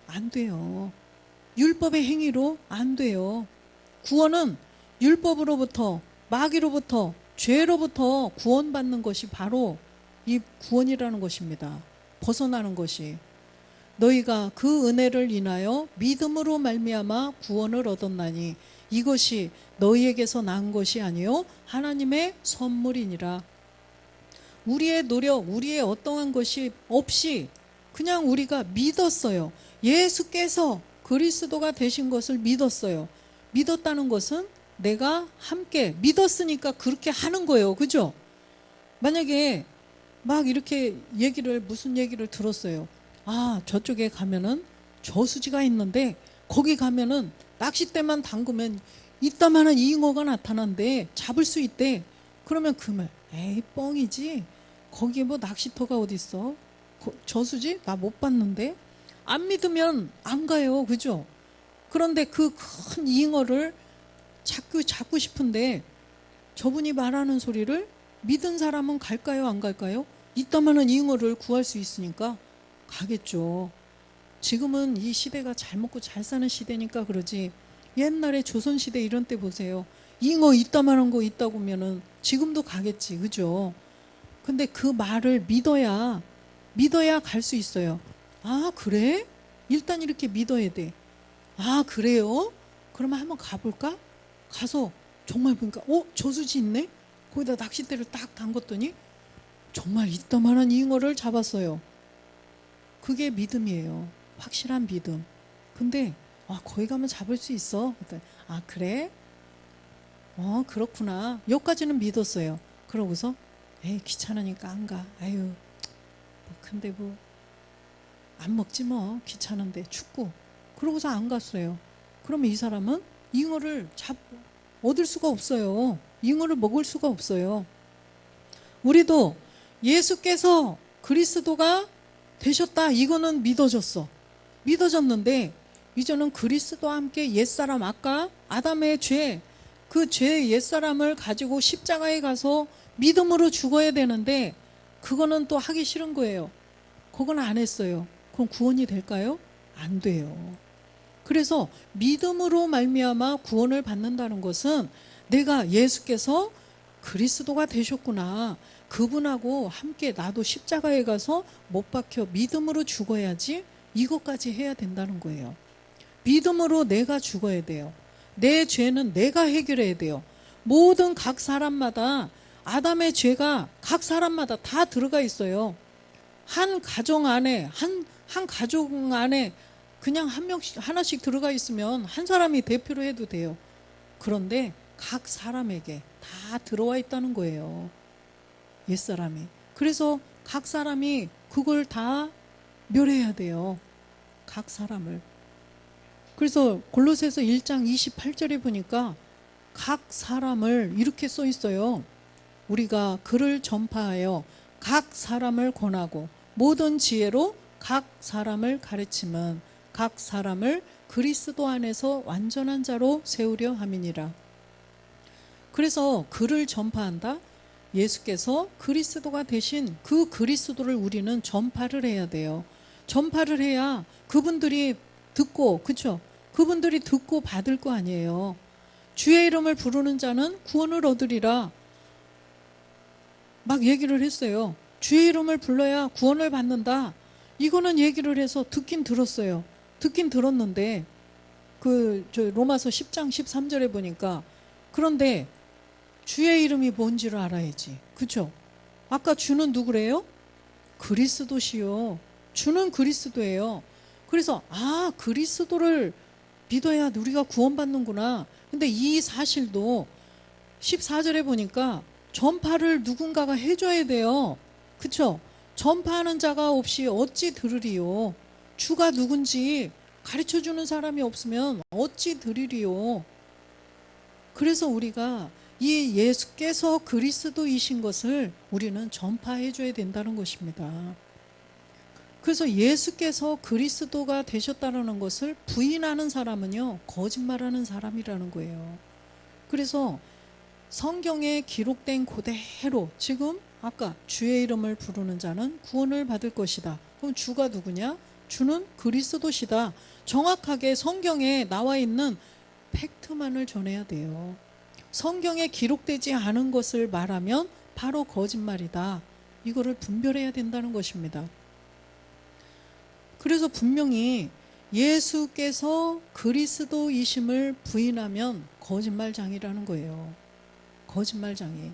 안 돼요. 율법의 행위로 안 돼요. 구원은 율법으로부터, 마귀로부터, 죄로부터 구원받는 것이 바로 이 구원이라는 것입니다. 벗어나는 것이. 너희가 그 은혜를 인하여 믿음으로 말미암아 구원을 얻었나니 이것이 너희에게서 난 것이 아니요 하나님의 선물이니라. 우리의 노력, 우리의 어떠한 것이 없이 그냥 우리가 믿었어요. 예수께서 그리스도가 되신 것을 믿었어요. 믿었다는 것은 내가 함께 믿었으니까 그렇게 하는 거예요. 그죠? 만약에 막 이렇게 무슨 얘기를 들었어요. 아, 저쪽에 가면은 저수지가 있는데 거기 가면은 낚싯대만 담그면 이따만한 잉어가 나타난대. 잡을 수 있대. 그러면 그 말, 에이 뻥이지. 거기에 뭐 낚시터가 어딨어? 저수지? 나 못 봤는데. 안 믿으면 안 가요. 그죠? 그런데 그 큰 잉어를 잡고 싶은데 저분이 말하는 소리를 믿은 사람은 갈까요? 안 갈까요? 이따만한 잉어를 구할 수 있으니까 가겠죠. 지금은 이 시대가 잘 먹고 잘 사는 시대니까 그러지, 옛날에 조선시대 이런 때 보세요. 잉어 이따만한 거 있다고 하면은 지금도 가겠지. 그죠? 근데 그 말을 믿어야 갈 수 있어요. 아, 그래? 일단 이렇게 믿어야 돼. 아, 그래요? 그러면 한번 가볼까? 가서 정말 보니까 저수지 있네? 거기다 낚싯대를 딱 담궜더니 정말 이따만한 잉어를 잡았어요. 그게 믿음이에요. 확실한 믿음. 근데 거기 가면 잡을 수 있어. 아, 그래? 그렇구나. 여기까지는 믿었어요. 그러고서 에이, 귀찮으니까 안 가. 아유, 근데 안 먹지 뭐. 귀찮은데 춥고. 그러고서 안 갔어요. 그러면 이 사람은 잉어를 얻을 수가 없어요. 잉어를 먹을 수가 없어요. 우리도 예수께서 그리스도가 되셨다, 이거는 믿어졌어. 믿어졌는데 이제는 그리스도와 함께 옛사람, 아까 아담의 죄, 그 죄의 옛사람을 가지고 십자가에 가서 믿음으로 죽어야 되는데 그거는 또 하기 싫은 거예요. 그건 안 했어요. 그럼 구원이 될까요? 안 돼요. 그래서 믿음으로 말미암아 구원을 받는다는 것은 내가 예수께서 그리스도가 되셨구나, 그분하고 함께 나도 십자가에 가서 못 박혀 믿음으로 죽어야지, 이것까지 해야 된다는 거예요. 믿음으로 내가 죽어야 돼요. 내 죄는 내가 해결해야 돼요. 모든 각 사람마다 아담의 죄가 각 사람마다 다 들어가 있어요. 한 가정 안에 한 가족 안에 그냥 한 명씩 하나씩 들어가 있으면 한 사람이 대표로 해도 돼요. 그런데 각 사람에게 다 들어와 있다는 거예요. 옛사람이. 그래서 각 사람이 그걸 다 멸해야 돼요. 각 사람을. 그래서 골로새서 1장 28절에 보니까 각 사람을 이렇게 써 있어요. 우리가 그를 전파하여 각 사람을 권하고 모든 지혜로 각 사람을 가르침은 각 사람을 그리스도 안에서 완전한 자로 세우려 함이니라. 그래서 그를 전파한다. 예수께서 그리스도가 되신 그 그리스도를 우리는 전파를 해야 돼요. 전파를 해야 그분들이 듣고, 그렇죠? 그분들이 듣고 받을 거 아니에요. 주의 이름을 부르는 자는 구원을 얻으리라 막 얘기를 했어요. 주의 이름을 불러야 구원을 받는다. 이거는 얘기를 해서 듣긴 들었어요. 듣긴 들었는데 로마서 10장 13절에 보니까, 그런데 주의 이름이 뭔지를 알아야지. 그렇죠? 아까 주는 누구래요? 그리스도시요. 주는 그리스도예요. 그래서 그리스도를 믿어야 우리가 구원받는구나. 근데 이 사실도 14절에 보니까 전파를 누군가가 해줘야 돼요. 그쵸? 전파하는 자가 없이 어찌 들으리요. 주가 누군지 가르쳐주는 사람이 없으면 어찌 들으리요. 그래서 우리가 이 예수께서 그리스도이신 것을 우리는 전파해줘야 된다는 것입니다. 그래서 예수께서 그리스도가 되셨다는 것을 부인하는 사람은요, 거짓말하는 사람이라는 거예요. 그래서 성경에 기록된 그대로 지금 아까 주의 이름을 부르는 자는 구원을 받을 것이다. 그럼 주가 누구냐? 주는 그리스도시다. 정확하게 성경에 나와 있는 팩트만을 전해야 돼요. 성경에 기록되지 않은 것을 말하면 바로 거짓말이다. 이거를 분별해야 된다는 것입니다. 그래서 분명히 예수께서 그리스도이심을 부인하면 거짓말장이라는 거예요. 거짓말장이.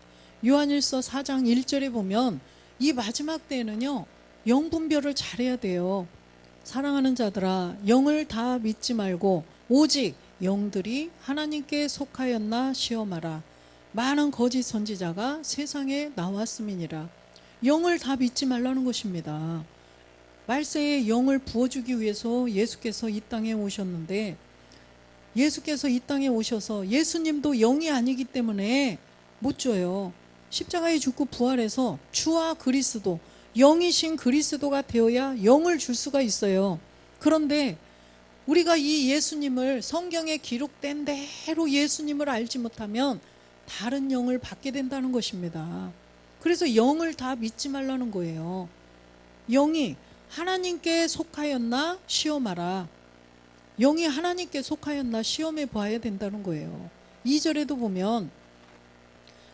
요한일서 4장 1절에 보면 이 마지막 때에는요, 영분별을 잘해야 돼요. 사랑하는 자들아, 영을 다 믿지 말고 오직 영들이 하나님께 속하였나 시험하라. 많은 거짓 선지자가 세상에 나왔음이니라. 영을 다 믿지 말라는 것입니다. 말세에 영을 부어주기 위해서 예수께서 이 땅에 오셨는데, 예수께서 이 땅에 오셔서 예수님도 영이 아니기 때문에 못 줘요. 십자가에 죽고 부활해서 주와 그리스도, 영이신 그리스도가 되어야 영을 줄 수가 있어요. 그런데 우리가 이 예수님을 성경에 기록된 대로 예수님을 알지 못하면 다른 영을 받게 된다는 것입니다. 그래서 영을 다 믿지 말라는 거예요. 영이 하나님께 속하였나 시험하라. 영이 하나님께 속하였나 시험해 봐야 된다는 거예요. 2절에도 보면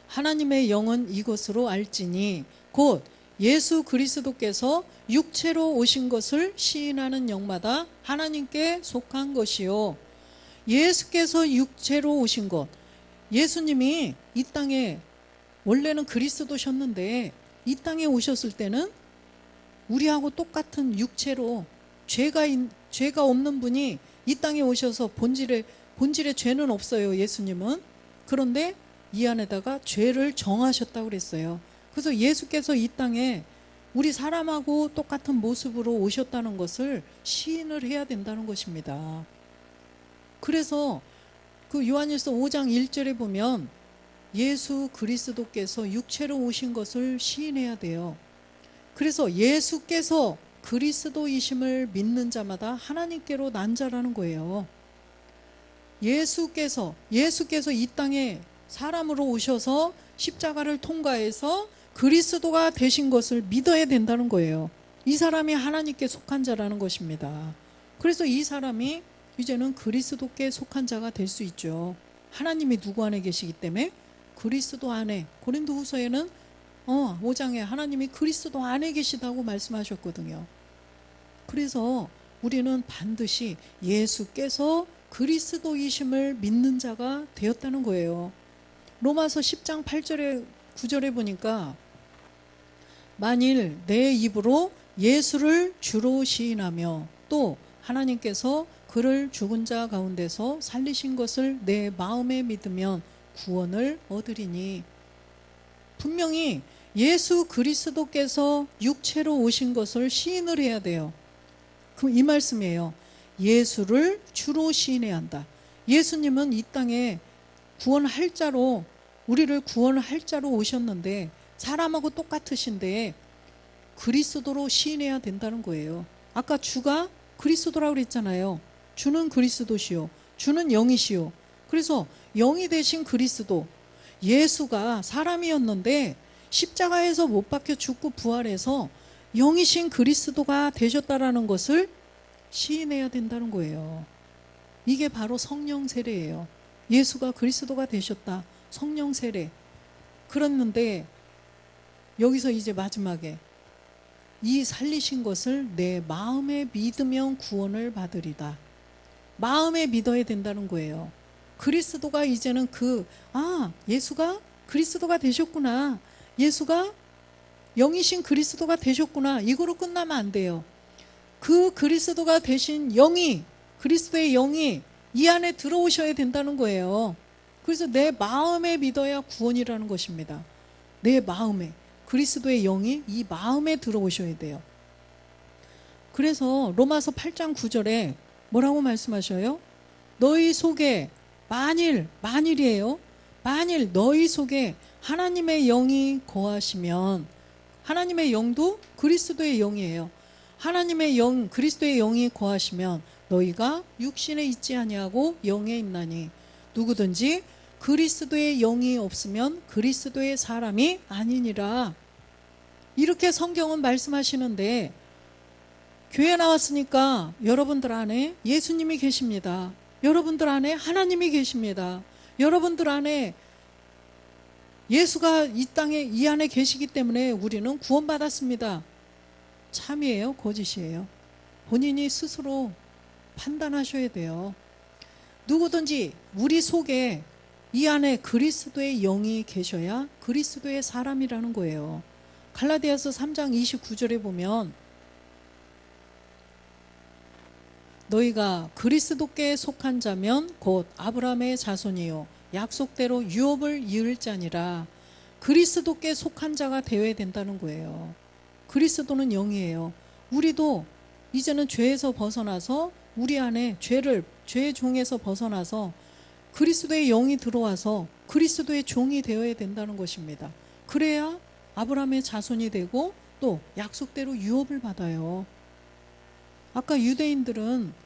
하나님의 영은 이것으로 알지니 곧 예수 그리스도께서 육체로 오신 것을 시인하는 영마다 하나님께 속한 것이요. 예수께서 육체로 오신 것, 예수님이 이 땅에 원래는 그리스도셨는데 이 땅에 오셨을 때는 우리하고 똑같은 육체로 죄가 없는 분이 이 땅에 오셔서 본질에 죄는 없어요. 예수님은. 그런데 이 안에다가 죄를 정하셨다고 그랬어요. 그래서 예수께서 이 땅에 우리 사람하고 똑같은 모습으로 오셨다는 것을 시인을 해야 된다는 것입니다. 그래서 그 요한일서 5장 1절에 보면 예수 그리스도께서 육체로 오신 것을 시인해야 돼요. 그래서 예수께서 그리스도이심을 믿는 자마다 하나님께로 난 자라는 거예요. 예수께서 이 땅에 사람으로 오셔서 십자가를 통과해서 그리스도가 되신 것을 믿어야 된다는 거예요. 이 사람이 하나님께 속한 자라는 것입니다. 그래서 이 사람이 이제는 그리스도께 속한 자가 될 수 있죠. 하나님이 누구 안에 계시기 때문에 그리스도 안에, 고린도후서에는 5장에 하나님이 그리스도 안에 계시다고 말씀하셨거든요. 그래서 우리는 반드시 예수께서 그리스도이심을 믿는 자가 되었다는 거예요. 로마서 10장 8절에 9절에 보니까 만일 내 입으로 예수를 주로 시인하며 또 하나님께서 그를 죽은 자 가운데서 살리신 것을 내 마음에 믿으면 구원을 얻으리니. 분명히 예수 그리스도께서 육체로 오신 것을 시인을 해야 돼요. 그럼 이 말씀이에요. 예수를 주로 시인해야 한다. 예수님은 이 땅에 구원할 자로, 우리를 구원할 자로 오셨는데 사람하고 똑같으신데 그리스도로 시인해야 된다는 거예요. 아까 주가 그리스도라고 그랬잖아요. 주는 그리스도시요, 주는 영이시요. 그래서 영이 되신 그리스도, 예수가 사람이었는데 십자가에서 못 박혀 죽고 부활해서 영이신 그리스도가 되셨다라는 것을 시인해야 된다는 거예요. 이게 바로 성령 세례예요. 예수가 그리스도가 되셨다, 성령 세례. 그랬는데 여기서 이제 마지막에 이 살리신 것을 내 마음에 믿으면 구원을 받으리다. 마음에 믿어야 된다는 거예요. 그리스도가 이제는 예수가 그리스도가 되셨구나, 예수가 영이신 그리스도가 되셨구나, 이거로 끝나면 안 돼요. 그 그리스도가 되신 영이, 그리스도의 영이 이 안에 들어오셔야 된다는 거예요. 그래서 내 마음에 믿어야 구원이라는 것입니다. 내 마음에 그리스도의 영이 이 마음에 들어오셔야 돼요. 그래서 로마서 8장 9절에 뭐라고 말씀하셔요? 너희 속에 만일이에요. 만일 너희 속에 하나님의 영이 거하시면, 하나님의 영도 그리스도의 영이에요. 하나님의 영, 그리스도의 영이 거하시면 너희가 육신에 있지 아니하고 영에 있나니 누구든지 그리스도의 영이 없으면 그리스도의 사람이 아니니라. 이렇게 성경은 말씀하시는데, 교회 나왔으니까 여러분들 안에 예수님이 계십니다. 여러분들 안에 하나님이 계십니다. 여러분들 안에 예수가 이 땅에, 이 안에 계시기 때문에 우리는 구원받았습니다. 참이에요, 거짓이에요? 본인이 스스로 판단하셔야 돼요. 누구든지 우리 속에 이 안에 그리스도의 영이 계셔야 그리스도의 사람이라는 거예요. 갈라디아서 3장 29절에 보면 너희가 그리스도께 속한 자면 곧 아브라함의 자손이요 약속대로 유업을 이을 자니라. 그리스도께 속한 자가 되어야 된다는 거예요. 그리스도는 영이에요. 우리도 이제는 죄에서 벗어나서 우리 안에 죄의 종에서 벗어나서 그리스도의 영이 들어와서 그리스도의 종이 되어야 된다는 것입니다. 그래야 아브라함의 자손이 되고 또 약속대로 유업을 받아요. 아까 유대인들은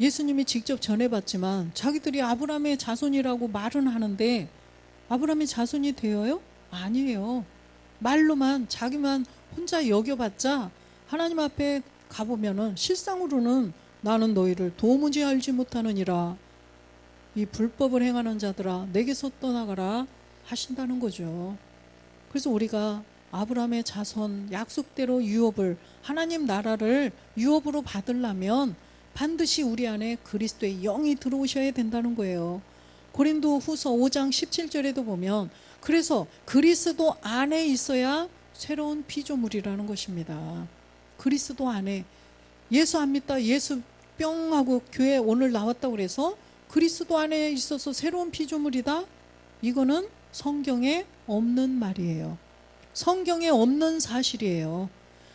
예수님이 직접 전해봤지만 자기들이 아브라함의 자손이라고 말은 하는데 아브라함의 자손이 되어요? 아니에요. 말로만, 자기만 혼자 여겨봤자 하나님 앞에 가보면은 실상으로는 나는 너희를 도무지 알지 못하느니라, 이 불법을 행하는 자들아 내게서 떠나가라 하신다는 거죠. 그래서 우리가 아브라함의 자손, 약속대로 유업을, 하나님 나라를 유업으로 받으려면 반드시 우리 안에 그리스도의 영이 들어오셔야 된다는 거예요. 고린도 후서 5장 17절에도 보면 그래서 그리스도 안에 있어야 새로운 피조물이라는 것입니다. 그리스도 안에. 예수 안 믿다, 예수 뿅 하고 교회 오늘 나왔다고 그래서 그리스도 안에 있어서 새로운 피조물이다? 이거는 성경에 없는 말이에요. 성경에 없는 사실이에요.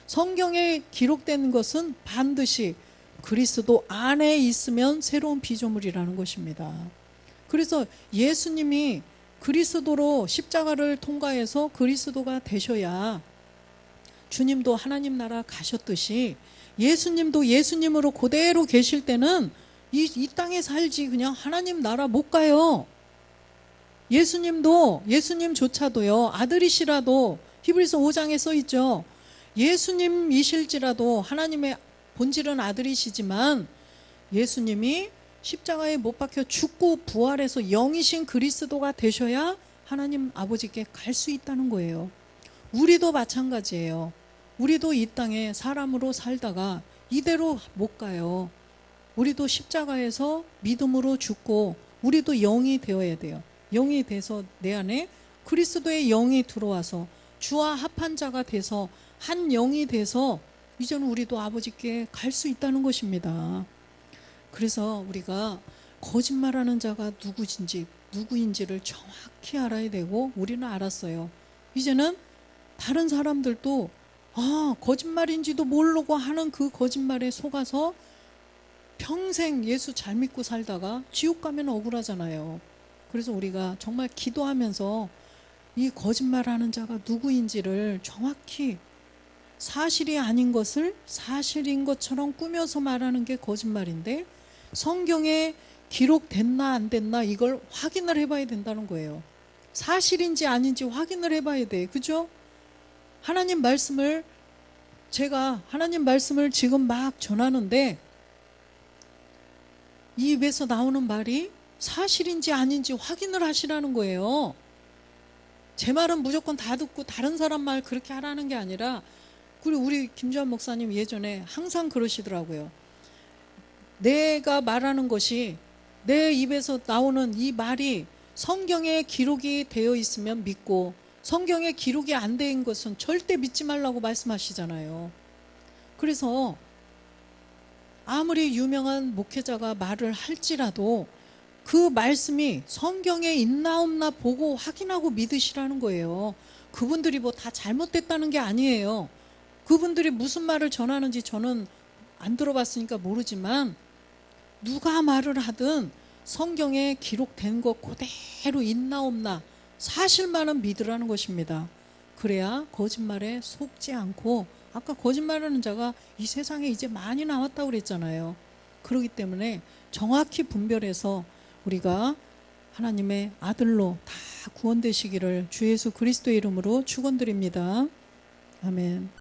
성경에 기록된 것은 반드시 그리스도 안에 있으면 새로운 피조물이라는 것입니다. 그래서 예수님이 그리스도로 십자가를 통과해서 그리스도가 되셔야 주님도 하나님 나라 가셨듯이 예수님도 예수님으로 그대로 계실 때는 이 땅에 살지 그냥 하나님 나라 못 가요. 예수님조차도요, 아들이시라도 히브리서 5장에 써 있죠. 예수님이실지라도 하나님의 본질은 아들이시지만 예수님이 십자가에 못 박혀 죽고 부활해서 영이신 그리스도가 되셔야 하나님 아버지께 갈 수 있다는 거예요. 우리도 마찬가지예요. 우리도 이 땅에 사람으로 살다가 이대로 못 가요. 우리도 십자가에서 믿음으로 죽고 우리도 영이 되어야 돼요. 영이 돼서 내 안에 그리스도의 영이 들어와서 주와 합한 자가 돼서 한 영이 돼서 이제는 우리도 아버지께 갈 수 있다는 것입니다. 그래서 우리가 거짓말하는 자가 누구인지를 정확히 알아야 되고 우리는 알았어요. 이제는 다른 사람들도 거짓말인지도 모르고 하는 그 거짓말에 속아서 평생 예수 잘 믿고 살다가 지옥 가면 억울하잖아요. 그래서 우리가 정말 기도하면서 이 거짓말하는 자가 누구인지를 정확히 사실이 아닌 것을 사실인 것처럼 꾸며서 말하는 게 거짓말인데, 성경에 기록됐나 안 됐나 이걸 확인을 해봐야 된다는 거예요. 사실인지 아닌지 확인을 해봐야 돼. 그죠? 하나님 말씀을, 제가 하나님 말씀을 지금 막 전하는데 이 입에서 나오는 말이 사실인지 아닌지 확인을 하시라는 거예요. 제 말은 무조건 다 듣고 다른 사람 말 그렇게 하라는 게 아니라, 그리고 우리 김주환 목사님 예전에 항상 그러시더라고요. 내가 말하는 것이, 내 입에서 나오는 이 말이 성경에 기록이 되어 있으면 믿고, 성경에 기록이 안 된 것은 절대 믿지 말라고 말씀하시잖아요. 그래서 아무리 유명한 목회자가 말을 할지라도 그 말씀이 성경에 있나 없나 보고 확인하고 믿으시라는 거예요. 그분들이 뭐 다 잘못됐다는 게 아니에요. 그분들이 무슨 말을 전하는지 저는 안 들어봤으니까 모르지만, 누가 말을 하든 성경에 기록된 것 그대로 있나 없나 사실만은 믿으라는 것입니다. 그래야 거짓말에 속지 않고, 아까 거짓말하는 자가 이 세상에 이제 많이 나왔다고 그랬잖아요. 그렇기 때문에 정확히 분별해서 우리가 하나님의 아들로 다 구원되시기를 주 예수 그리스도의 이름으로 축원드립니다. 아멘.